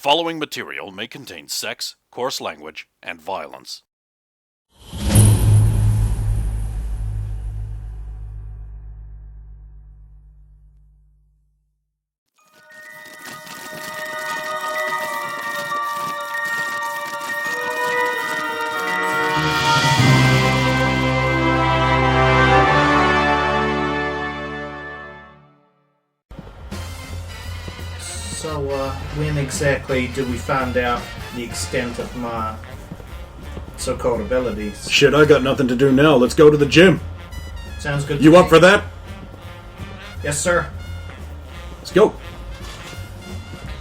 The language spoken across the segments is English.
following material may contain sex, coarse language, and violence. So, when exactly do we find out the extent of my so-called abilities? Shit, I got nothing to do now. Let's go to the gym. Sounds good to You me. up for that? Yes, sir. Let's go.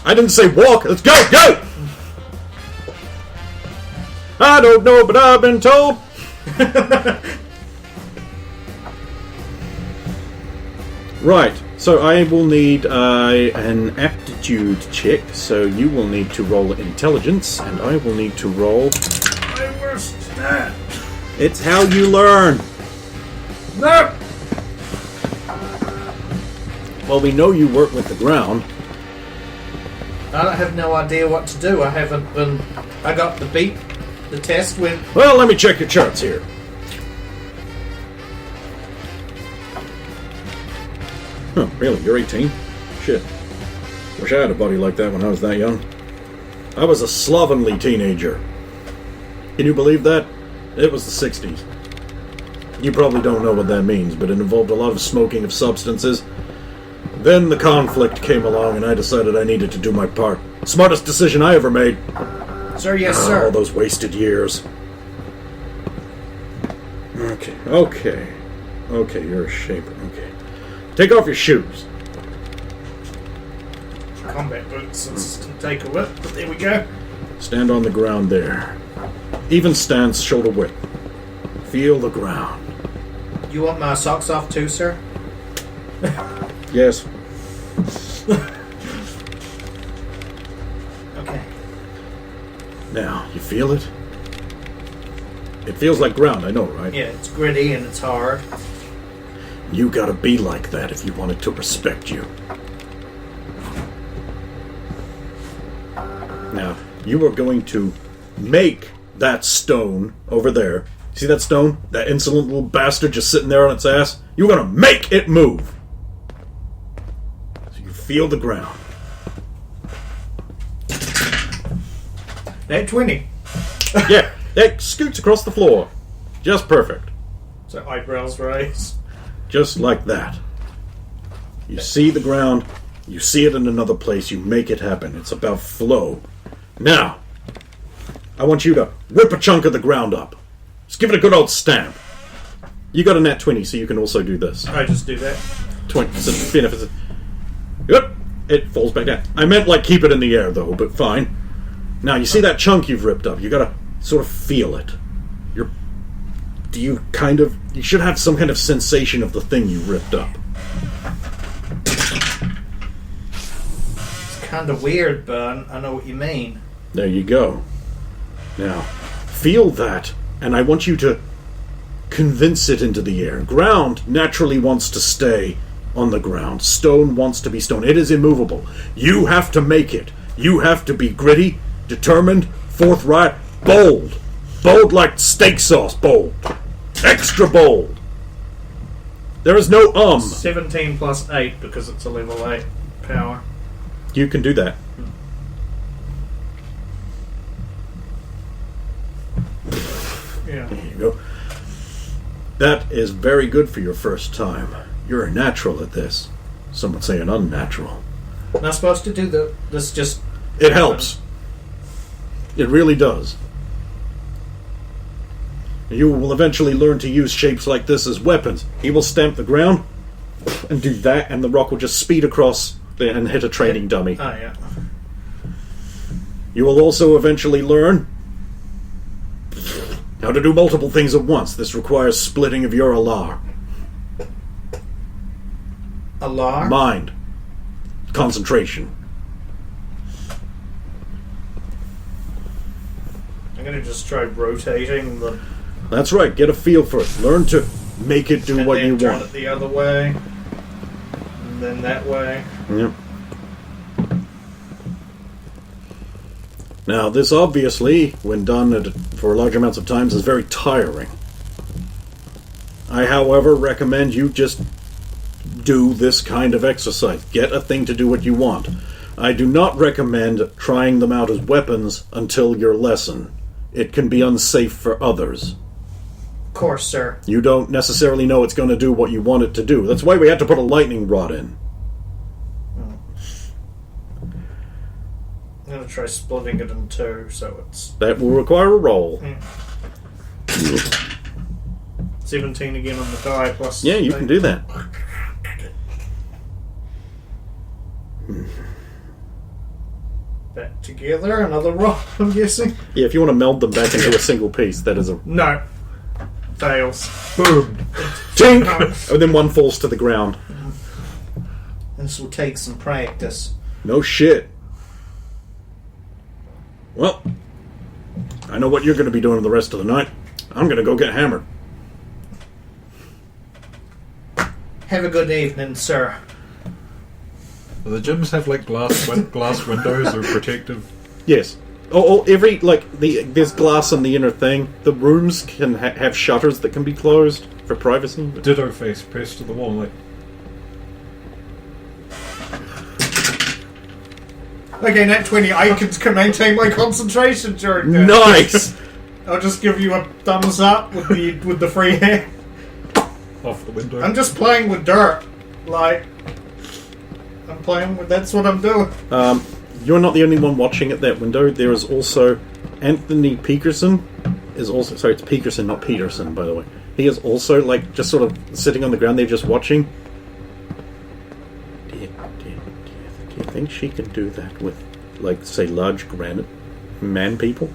I didn't say walk. Let's go. Go! I don't know, but I've been told. Right. So I will need an aptitude check. So you will need to roll intelligence, and I will need to roll... My worst stat. It's how you learn. No! Well, we know you work with the ground. I have no idea what to do. I haven't been... I got the test with... Well, let me check your charts here. Huh, really? You're 18? Shit. Wish I had a buddy like that when I was that young. I was a slovenly teenager. Can you believe that? It was the 60s. You probably don't know what that means, but it involved a lot of smoking of substances. Then the conflict came along and I decided I needed to do my part. Smartest decision I ever made. Sir, yes, All sir. those wasted years. Okay, you're a shaper. Okay. Take off your shoes. Combat boots and take a whip, but there we go. Stand on the ground there. Even stance, shoulder width. Feel the ground. You want my socks off too, sir? Yes. Okay. Now, you feel it? It feels like ground, I know, right? Yeah, it's gritty and it's hard. You gotta be like that if you want it to respect you. Now, you are going to make that stone over there. See that stone? That insolent little bastard just sitting there on its ass? You're gonna make it move! So you feel the ground. That 20. Yeah, it scoots across the floor. Just perfect. So eyebrows raised. Just like that. You see the ground, you see it in another place, you make it happen. It's about flow. Now, I want you to rip a chunk of the ground up. Just give it a good old stamp. You got a nat 20, so you can also do this. I just do that. 20. So, yep, it falls back down. I meant like keep it in the air though, but fine. Now, you see that chunk you've ripped up, you gotta sort of feel it. You should have some kind of sensation of the thing you ripped up. It's kind of weird, but I know what you mean. There you go. Now, feel that, and I want you to convince it into the air. Ground naturally wants to stay on the ground. Stone wants to be stone. It is immovable. You have to make it. You have to be gritty, determined, forthright, bold. Bold like steak sauce, bold. Extra bold. There is no 17 plus 8 because it's a level 8 power. You can do that. Yeah. There you go. That is very good for your first time. You're a natural at this. Some would say an unnatural. Not supposed to do this just... It helps. It really does. You will eventually learn to use shapes like this as weapons. He will stamp the ground and do that, and the rock will just speed across there and hit a training dummy. Oh, yeah. You will also eventually learn how to do multiple things at once. This requires splitting of your alar. Alar? Mind. Concentration. I'm going to just try rotating the... That's right, get a feel for it. Learn to make it do what you turn want. it the other way. And then that way. Yep. Now, this obviously, when done for large amounts of times, is very tiring. I, however, recommend you just do this kind of exercise. Get a thing to do what you want. I do not recommend trying them out as weapons until your lesson. It can be unsafe for others. Of course, sir. You don't necessarily know it's going to do what you want it to do. That's why we had to put a lightning rod in. I'm going to try splitting it in two, so it's... That will require a roll. 17 again on the die, plus... Yeah, you can do that. Back together, another roll, I'm guessing. Yeah, if you want to meld them back into a single piece, that is a... No. Fails. Boom! Tink! And then one falls to the ground. This will take some practice. No shit. Well, I know what you're going to be doing the rest of the night. I'm going to go get hammered. Have a good evening, sir. Do the gyms have like glass windows or protective? Yes. There's glass on the inner thing. The rooms can have shutters that can be closed for privacy. Ditto face pressed to the wall, like. Okay, nat 20, I can maintain my concentration during that. Nice! I'll just give you a thumbs up with the free hand. Off the window. I'm just playing with dirt. Like, I'm playing with... That's what I'm doing. You're not the only one watching at that window. There is also Anthony Peterson. Sorry, it's Peterson, not Peterson, by the way. He is also, like, just sort of sitting on the ground there just watching. Do you think she can do that with, like, say, large granite man people?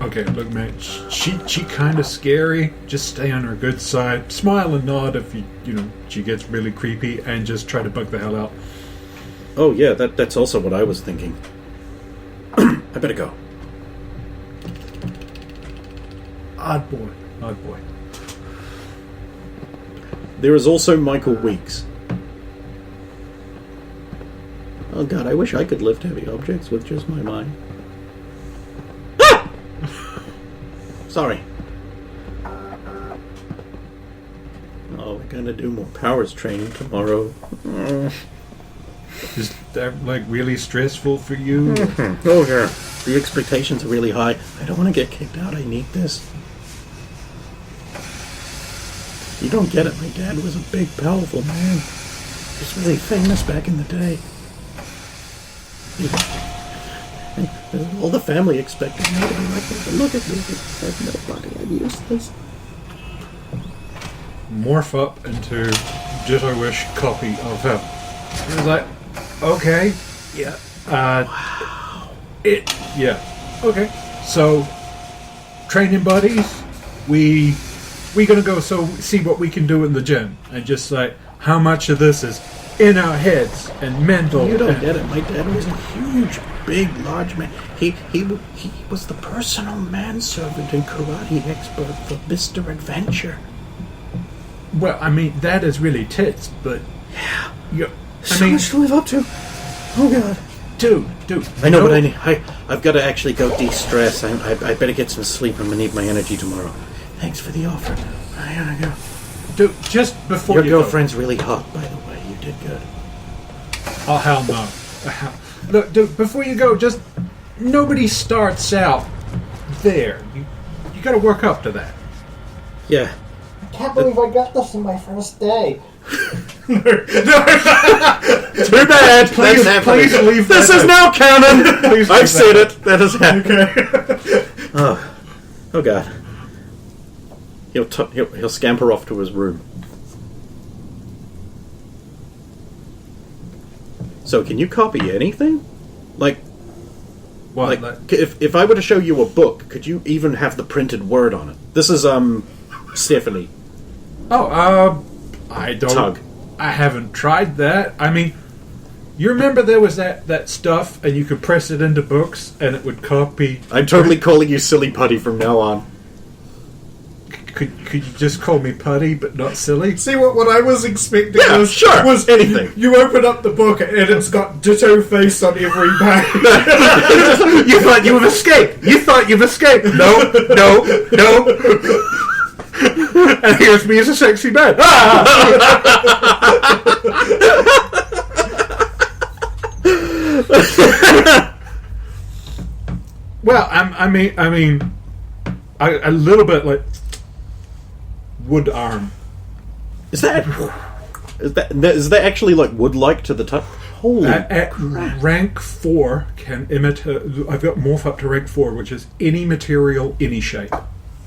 Okay, look, man, she kind of scary. Just stay on her good side. Smile and nod if she gets really creepy, and just try to bug the hell out. Oh yeah, that's also what I was thinking. I better go. Odd boy. There is also Michael Weeks. Oh god, I wish I could lift heavy objects with just my mind. Sorry. Oh, we're gonna do more powers training tomorrow. Is that like really stressful for you? Mm-hmm. Oh yeah. The expectations are really high. I don't want to get kicked out. I need this. You don't get it. My dad was a big, powerful man. He was really famous back in the day. All the family expected me to be like this. But look at me. I have no body. I'm useless. Morph up into Ditto-ish copy of him. He was like, okay, yeah. Wow. Okay. So, training buddies, we gonna go see what we can do in the gym, and just like how much of this is in our heads and mental. You don't get it. My dad was a huge, big, large man. He was the personal manservant and karate expert for Mr. Adventure. Well, I mean that is really tits, but yeah, so much to live up to. Oh god, dude. I know, but I've got to actually go de-stress. I better get some sleep. I'm gonna need my energy tomorrow. Thanks for the offer. I gotta go. Dude, just before your you girlfriend's really hot, by the way. You did good. Oh hell no! Look, dude, before you go, just nobody starts out there. You got to work up to that. Yeah. I can't believe I got this on my first day. Too bad. Please leave. This is now canon. I've said it. That has happened. Okay. Oh god. He'll scamper off to his room. So, can you copy anything? Like, what? Like if I were to show you a book, could you even have the printed word on it? This is Stephanie. Oh, I don't. Tug. I haven't tried that. I mean, you remember there was that stuff, and you could press it into books, and it would copy. I'm totally calling you Silly Putty from now on. could you just call me Putty, but not silly? See what I was expecting Yeah, was, sure, was anything. You open up the book and it's got Ditto face on every page. You thought you've escaped. You thought you've escaped. No. And here's me as a sexy man. Well, I mean, a little bit like wood arm. Is that actually like wood-like to the touch? Holy At crap. rank 4 can imitate. I've got morph up to rank 4, which is any material, any shape.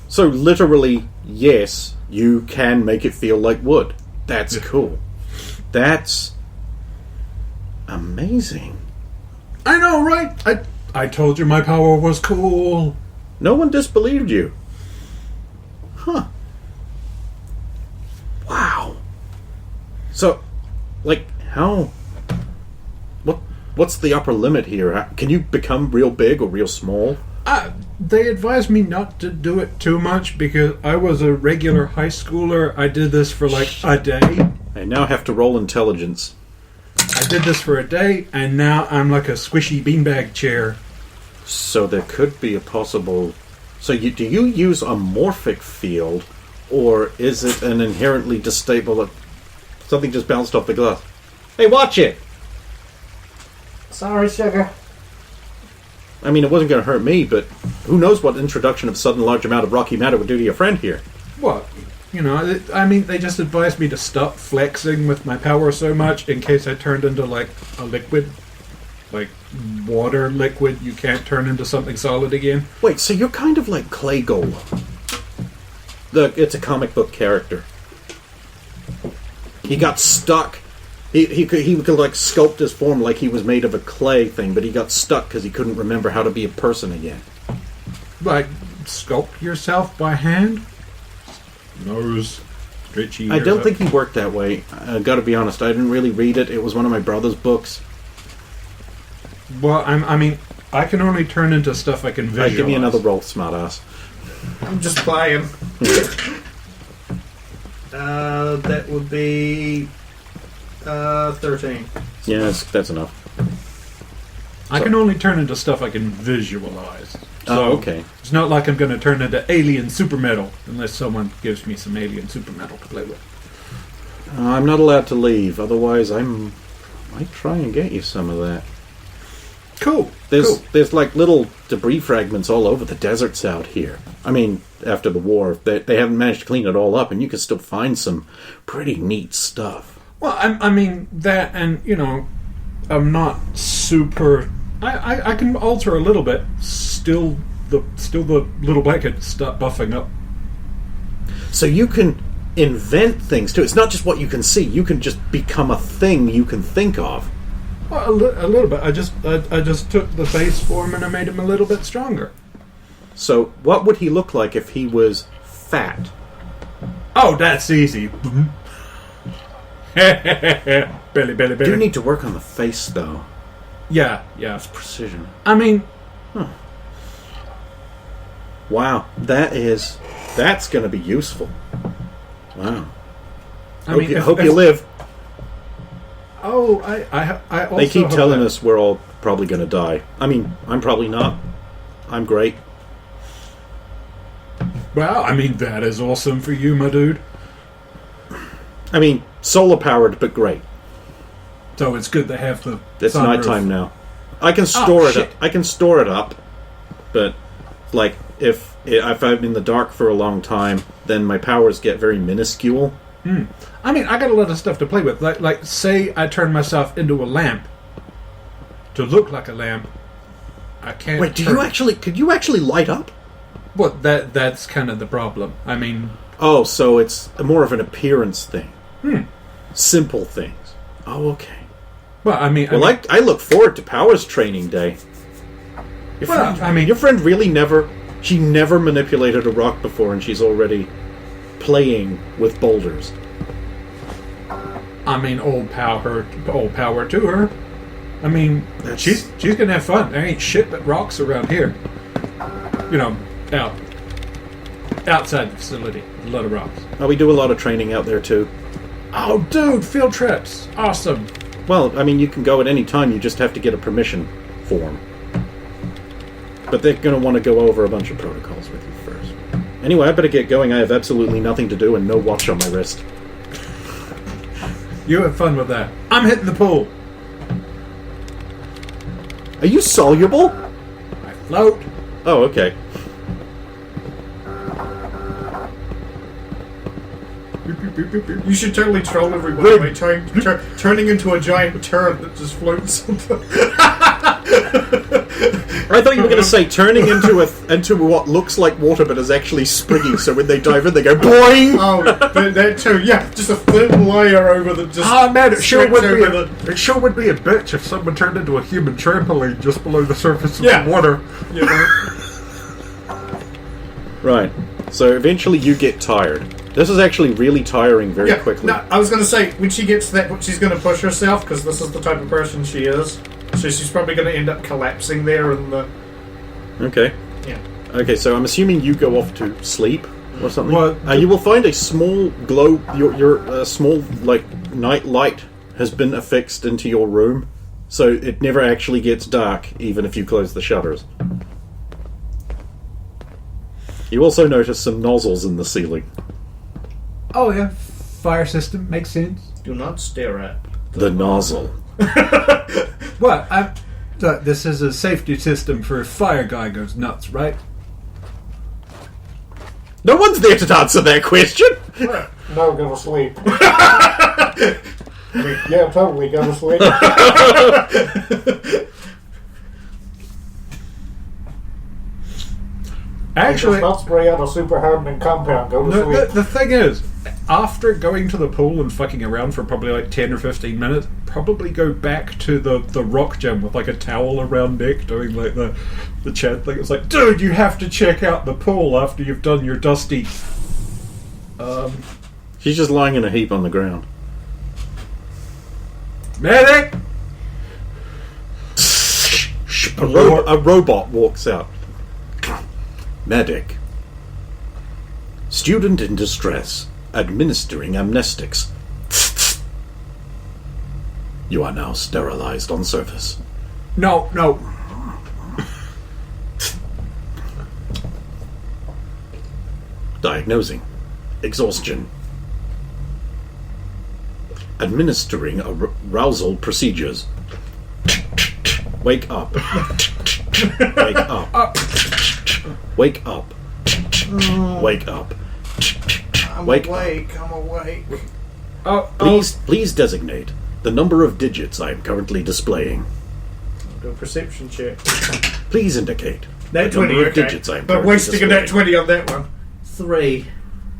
So literally, yes, you can make it feel like wood. That's cool. That's amazing. I know, right? I told you my power was cool. No one disbelieved you. Huh. Wow. So, like, how... What's the upper limit here? Can you become real big or real small? They advised me not to do it too much because I was a regular high schooler. I did this for like a day. I now have to roll intelligence. I did this for a day, and now I'm like a squishy beanbag chair. So there could be a possible... So do you use a morphic field, or is it an inherently destabilized... Something just bounced off the glass. Hey, watch it! Sorry, sugar. I mean, it wasn't going to hurt me, but who knows what introduction of sudden large amount of rocky matter would do to your friend here. What? You know, I mean, they just advised me to stop flexing with my power so much in case I turned into, like, a liquid. Like, water liquid you can't turn into something solid again. Wait, so you're kind of like Clay Golem. It's a comic book character. He got stuck. He could like sculpt his form like he was made of a clay thing, but he got stuck because he couldn't remember how to be a person again. Like, sculpt yourself by hand? Nose, stretchy. I don't think he worked that way. I gotta be honest, I didn't really read it. It was one of my brother's books. Well, I mean, I can only turn into stuff I can visualize. Give me another roll, smartass. I'm just playing. That would be 13. Yeah, that's enough. I can only turn into stuff I can visualize. Oh, okay. It's not like I'm going to turn into alien super metal unless someone gives me some alien super metal to play with. I'm not allowed to leave, otherwise I might try and get you some of that. Cool. There's like little debris fragments all over the deserts out here. I mean, after the war, they haven't managed to clean it all up, and you can still find some pretty neat stuff. Well, I mean, that, and, you know, I'm not super... I can alter a little bit. Still the little blanket stop buffing up. So you can invent things, too. It's not just what you can see. You can just become a thing you can think of. Well, a little bit. I just took the base form and I made him a little bit stronger. So what would he look like if he was fat? Oh, that's easy. Belly. Do need to work on the face, though. Yeah. It's precision. I mean... Wow, that's going to be useful. Wow. Hope you live. Oh, I also... They keep telling us we're all probably going to die. I mean, I'm probably not. I'm great. Well, I mean, that is awesome for you, my dude. I mean, solar-powered, but great. So it's good to have the It's sunroof. nighttime now. I can store it. Shit. I can store it up, but like if I'm in the dark for a long time, then my powers get very minuscule. I mean, I got a lot of stuff to play with. Like, say I turn myself into a lamp to look like a lamp. I can't. Wait, could you actually light up? Well, that's kind of the problem. I mean... Oh, so it's more of an appearance thing. Simple things. Oh, okay. Well, I mean... I look forward to Powers Training Day. Your friend really never manipulated a rock before, and she's already playing with boulders. I mean, old power to her. I mean, she's gonna have fun. There ain't shit but rocks around here. You know, Outside the facility. A lot of rocks. We do a lot of training out there too. Oh, dude, field trips. Awesome. Well, I mean, you can go at any time, you just have to get a permission form. But they're going to want to go over a bunch of protocols with you first. Anyway, I better get going. I have absolutely nothing to do and no watch on my wrist. You have fun with that. I'm hitting the pool. Are you soluble? I float. Oh, okay. You should totally troll everyone by turning into a giant turd that just floats. I thought you were going to say turning into what looks like water but is actually springy, so when they dive in they go boing! Oh, that too, yeah, just a thin layer over the... Man, it sure would be a bitch if someone turned into a human trampoline just below the surface of the water. Yeah. Right. So eventually you get tired. This is actually really tiring very quickly. No, I was going to say, when she gets to that, she's going to push herself, because this is the type of person she is. So she's probably going to end up collapsing there in the... Okay. Yeah. Okay, so I'm assuming you go off to sleep or something? Well, you will find a small glow... Your small, night light has been affixed into your room, so it never actually gets dark, even if you close the shutters. You also notice some nozzles in the ceiling. Oh, yeah. Fire system. Makes sense. Do not stare at The nozzle. What? This is a safety system for if fire guy goes nuts, right? No one's there to answer that question! No, go to sleep. Yeah, totally, go to sleep. Actually, not spray out a super hardening compound, go to sleep. the thing is, after going to the pool and fucking around for probably like 10 or 15 minutes, probably go back to the rock gym with like a towel around neck doing like the chat thing. It's like, dude, you have to check out the pool after you've done your dusty... She's just lying in a heap on the ground. Medic! A robot walks out. Medic. Student in distress. Administering amnestics. You are now sterilized on surface. No. Diagnosing. Exhaustion. Administering arousal procedures. Wake up. Wake up. Wake up. Wake up. I'm awake. Please designate the number of digits I am currently displaying. Do a perception check. Please indicate That the 20, number of okay. digits I am But currently wasting a displaying. net 20 on that one. 3.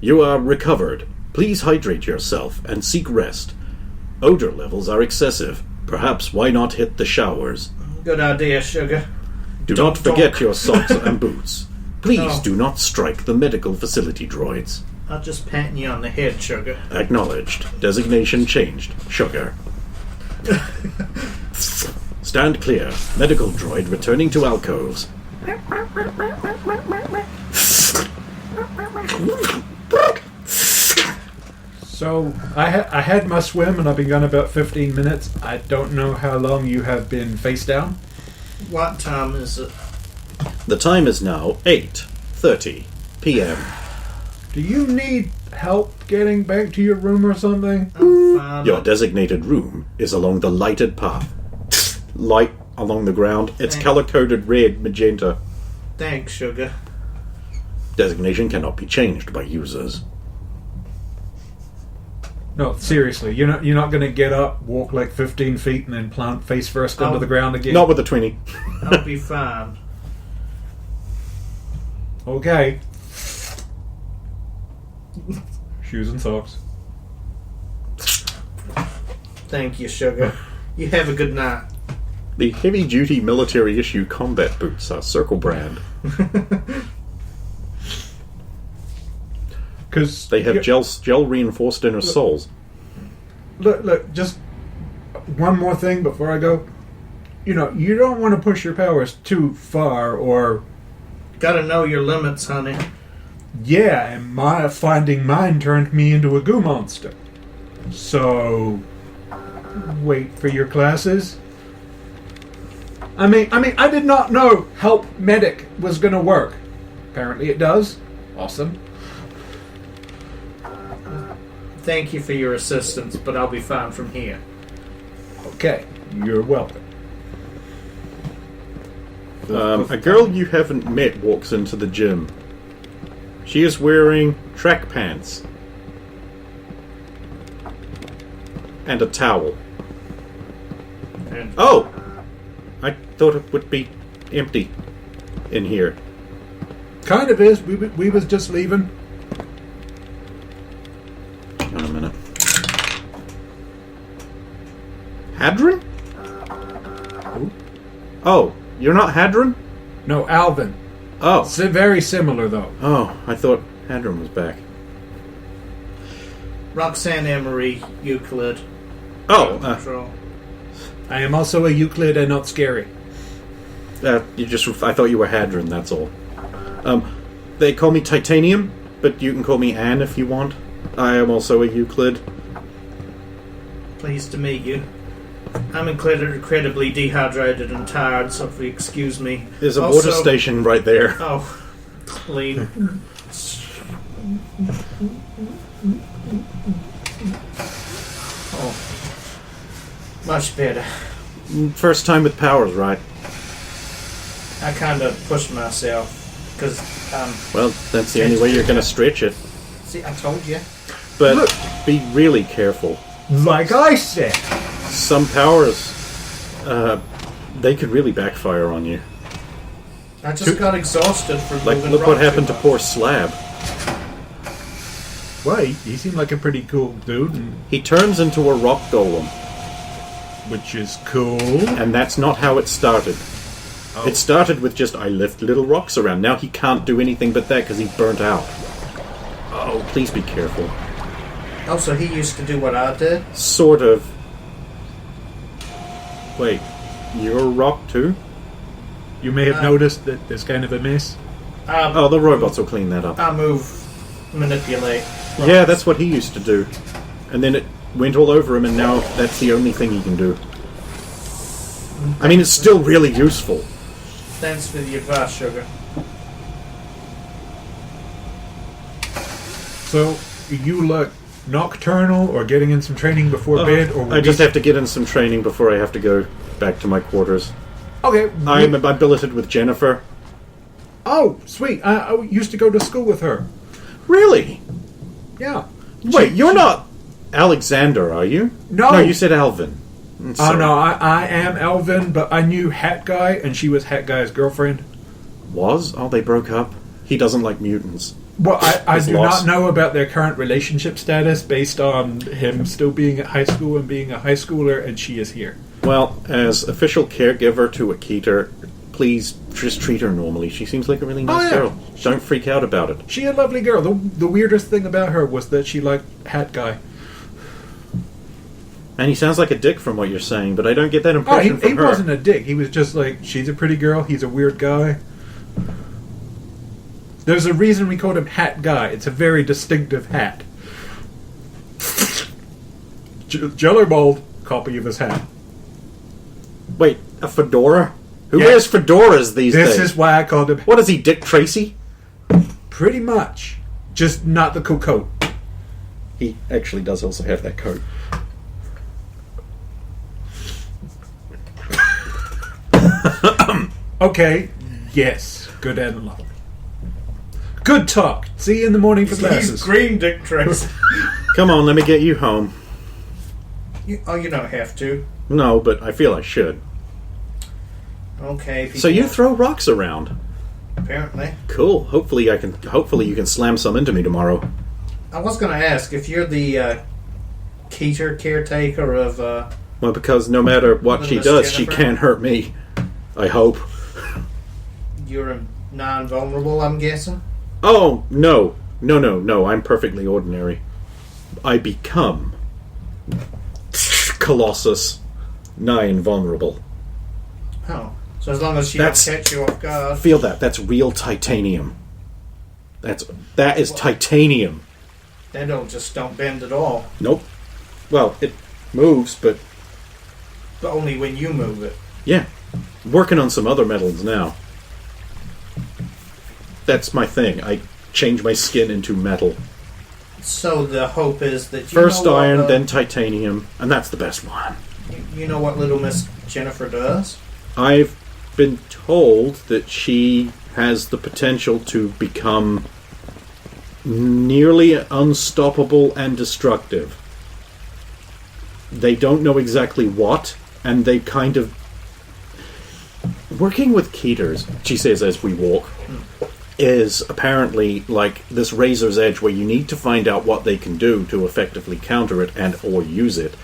You are recovered. Please hydrate yourself and seek rest. Odor levels are excessive. Perhaps why not hit the showers? Good idea, sugar. Do not Donk. forget your socks and boots. Please Oh. do not strike the medical facility droids. I'll just pat you on the head, sugar. Acknowledged. Designation changed. Sugar. Stand clear. Medical droid returning to alcoves. So, I had my swim and I've been gone about 15 minutes. I don't know how long you have been face down. What time is it? The time is now 8:30 p.m. Do you need help getting back to your room or something? I'm fine. Your designated room is along the lighted path. Light along the ground. It's Thank- color-coded red, magenta. Thanks, sugar. Designation cannot be changed by users. No, seriously, you're not going to get up, walk like 15 feet, and then plant face first into Oh. the ground again. Not with the 20. I'll be fine. Okay. Shoes and socks. Thank you, sugar. You have a good night. The heavy-duty military-issue combat boots are Circle brand. Because They have gel-reinforced inner soles. Look, just one more thing before I go. You don't want to push your powers too far, or Gotta know your limits, honey. Yeah, and my finding mine turned me into a goo monster. So, wait for your classes? I mean, I did not know Help Medic was gonna work. Apparently it does. Awesome. Thank you for your assistance, but I'll be fine from here. Okay, you're welcome. A girl you haven't met walks into the gym. She is wearing track pants. And a towel. And Oh! I thought it would be empty in here. Kind of is. We was just leaving. Hang on a minute. Hadron? Who? Oh, you're not Hadron? No, Alvin. Oh. Very similar, though. Oh, I thought Hadron was back. Roxanne Emery, Euclid. Oh, Control. I am also a Euclid and not scary. I thought you were Hadron, that's all. They call me Titanium, but you can call me Anne if you want. I am also a Euclid. Pleased to meet you. I'm incredibly dehydrated and tired, so if you excuse me. There's a Also- water station right there. Oh, clean. Oh, much better. First time with powers, right? I kind of pushed myself because Well, that's the only way you're going to stretch it. see, I told you. But Look. be really careful. Like I said. Some powers, they could really backfire on you. I just got exhausted from Like, moving look what rock too happened to much. poor Slab. Well, he seemed like a pretty cool dude, He turns into a rock golem, which is cool. and that's not how it started. Oh. It started with just, I lift little rocks around. Now he can't do anything but that because he's burnt out. Oh, please be careful. Also, he used to do what I did. Sort of. Wait, you're a rock too? You may have noticed that there's kind of a mess. Oh, the robots will clean that up. I move, manipulate. Yeah, that's what he used to do. And then it went all over him, and now that's the only thing he can do. I mean, it's still really useful. Thanks for the advice, sugar. So, you look nocturnal or getting in some training before bed? Or I just have to get in some training before I have to go back to my quarters. Okay. I'm billeted with Jennifer. Oh, sweet. I used to go to school with her. Really? Yeah. Wait, you're not Alexander, are you? No. No, you said Alvin. Oh, no, I am Elvin, but I knew Hat Guy, and she was Hat Guy's girlfriend. Was? Oh, they broke up? He doesn't like mutants. Well, I He's do lost. not know about their current relationship status based on him still being at high school and being a high schooler, and she is here. Well, as official caregiver to Akita, please just treat her normally. She seems like a really nice Oh, yeah. girl. Don't freak out about it. She a lovely girl. The weirdest thing about her was that she liked Hat Guy. And he sounds like a dick from what you're saying, but I don't get that Oh, impression he from her. wasn't a dick. He was just like, she's a pretty girl, he's a weird guy. There's a reason we called him Hat Guy. It's a very distinctive hat. Jello Mold copy of his hat. Wait, a fedora? Who Yeah. wears fedoras these This days? is why I called him What is he, Dick Tracy? pretty much. Just not the cool coat. He actually does also have that coat. Okay, yes. Good analog. Good talk. See you in the morning for He's classes. green, Dick Tracy. Come on, let me get you home. You don't have to. No, but I feel I should. Okay. If So you want. throw rocks around. Apparently. Cool. Hopefully you can slam some into me tomorrow. I was going to ask if you're the Keter caretaker of. Well, because no matter what she Miss does, she Jennifer? can't hurt me. I hope. You're non-vulnerable, I'm guessing. Oh, no. No. I'm perfectly ordinary. I become Colossus, nigh invulnerable. Oh, so as long as she That's- don't catch you off guard. Feel that. That's real titanium. That is titanium. That don't bend at all. Nope. Well, it moves, but But only when you move it. yeah. Working on some other metals now. That's my thing. I change my skin into metal. So the hope is that you First know iron, what, then titanium, and that's the best one. you know what little Miss Jennifer does? I've been told that she has the potential to become nearly unstoppable and destructive. They don't know exactly what, and they kind of... Working with Keeters, she says as we walk, is apparently like this razor's edge where you need to find out what they can do to effectively counter it and or use it.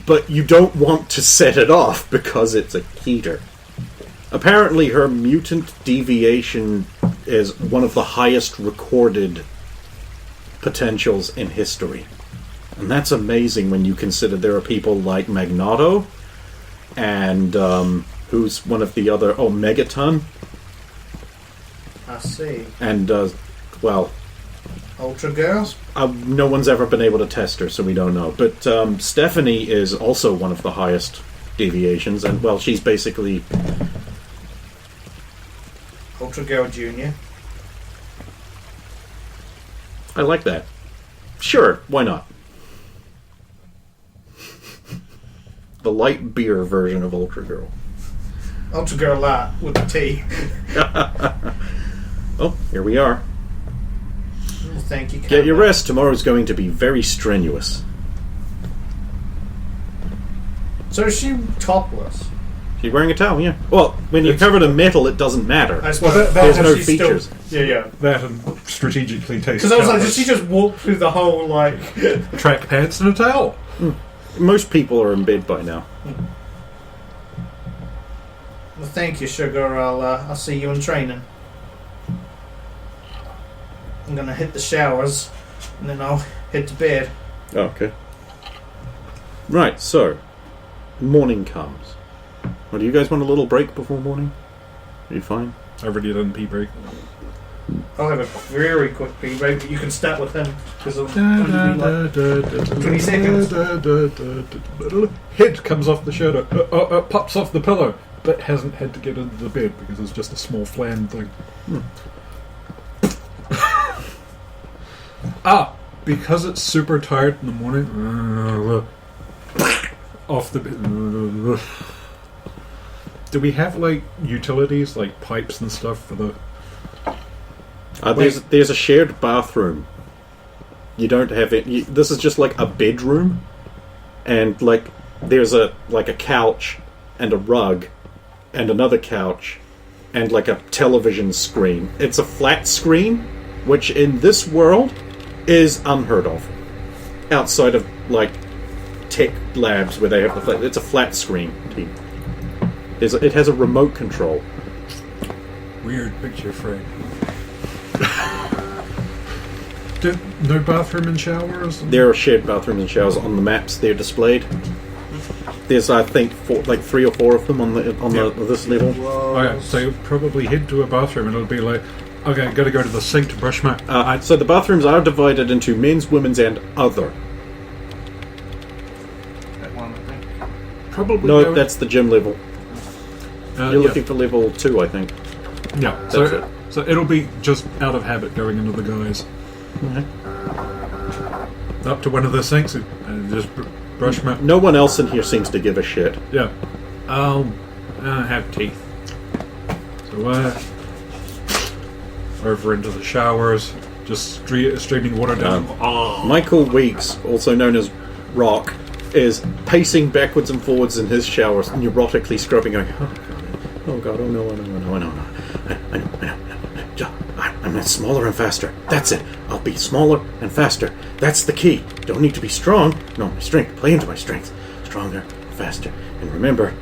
But you don't want to set it off because it's a Keeter. Apparently her mutant deviation is one of the highest recorded potentials in history. And that's amazing when you consider there are people like Magneto and who's one of the other... Oh, Megaton. I see. And, well... Ultra Girls? no one's ever been able to test her, so we don't know. But Stephanie is also one of the highest deviations, and, well, she's basically... Ultra Girl Jr. I like that. Sure, why not? The light beer version of Ultra Girl. Ultra Girl Light with the T. Oh, here we are. Well, thank you. Get your rest. Tomorrow's going to be very strenuous. So is she topless? She's wearing a towel, yeah. Well, when you're covered in metal, it doesn't matter. I suppose There's no she's features. Yeah. That and strategically taste. Because I was like, did she just walk through the whole, like... track pants and a towel? Most people are in bed by now. Well, thank you, Sugar. I'll see you in training. I'm gonna hit the showers, and then I'll head to bed. Okay. Right, so... Morning comes. Well, do you guys want a little break before morning? Are you fine? I already done pee break. I'll have a very quick pee break, but you can start with him, because it'll only be like 20 seconds. Head comes off the shoulder, pops off the pillow, but hasn't had to get into the bed because it's just a small flan thing. Because it's super tired in the morning, off the bed. Do we have, like, utilities, like pipes and stuff for the... There's a shared bathroom. You don't have it. This is just like a bedroom, and like there's a couch and a rug and another couch and like a television screen. It's a flat screen, which in this world is unheard of. Outside of like tech labs where they have the flat, it's a flat screen. It has a remote control. Weird picture frame. No bathroom and showers? There are shared bathrooms and showers on the maps. They're displayed. There's, I think, 3 or 4 of them on this level. Okay, so you'll probably head to a bathroom and it'll be like, okay, gotta go to the sink to brush my... So the bathrooms are divided into men's, women's, and other. That one, I think. Probably No, go... that's the gym level. You're looking for level 2, I think. Yeah, so it'll be just out of habit going into the guys. Mm-hmm. Up to one of the sinks and just brush my... No one else in here seems to give a shit. Yeah. I have teeth. So, over into the showers, just streaming water down. Michael Weeks, also known as Rock, is pacing backwards and forwards in his showers, neurotically scrubbing, going, oh god, oh no. I'm not smaller and faster. That's it. I'll be smaller and faster. That's the key. Don't need to be strong. No, my strength. Play into my strength. Stronger, faster. And remember,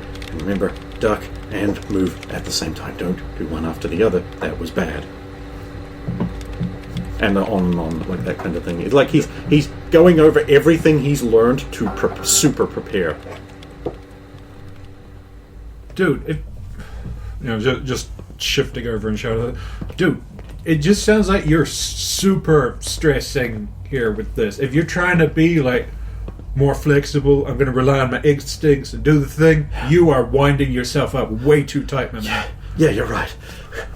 duck and move at the same time. Don't do one after the other. That was bad. And on and on, like that kind of thing. It's like he's going over everything he's learned to super prepare. Dude, just shifting over and shouting, dude, it just sounds like you're super stressing here with this. If you're trying to be like more flexible, I'm going to rely on my instincts and do the thing. You are winding yourself up way too tight, my man. Yeah, you're right.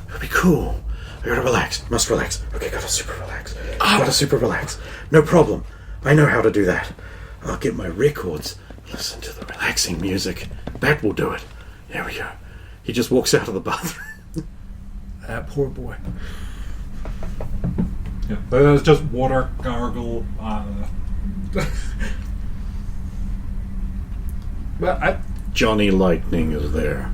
It'll be cool. I gotta relax. Must relax. Okay, gotta super relax. Gotta super relax. No problem. I know how to do that. I'll get my records. Listen to the relaxing music. That will do it. There we go. He just walks out of the bathroom. That poor boy. Yeah, but it was just water gargle. But Johnny Lightning is there.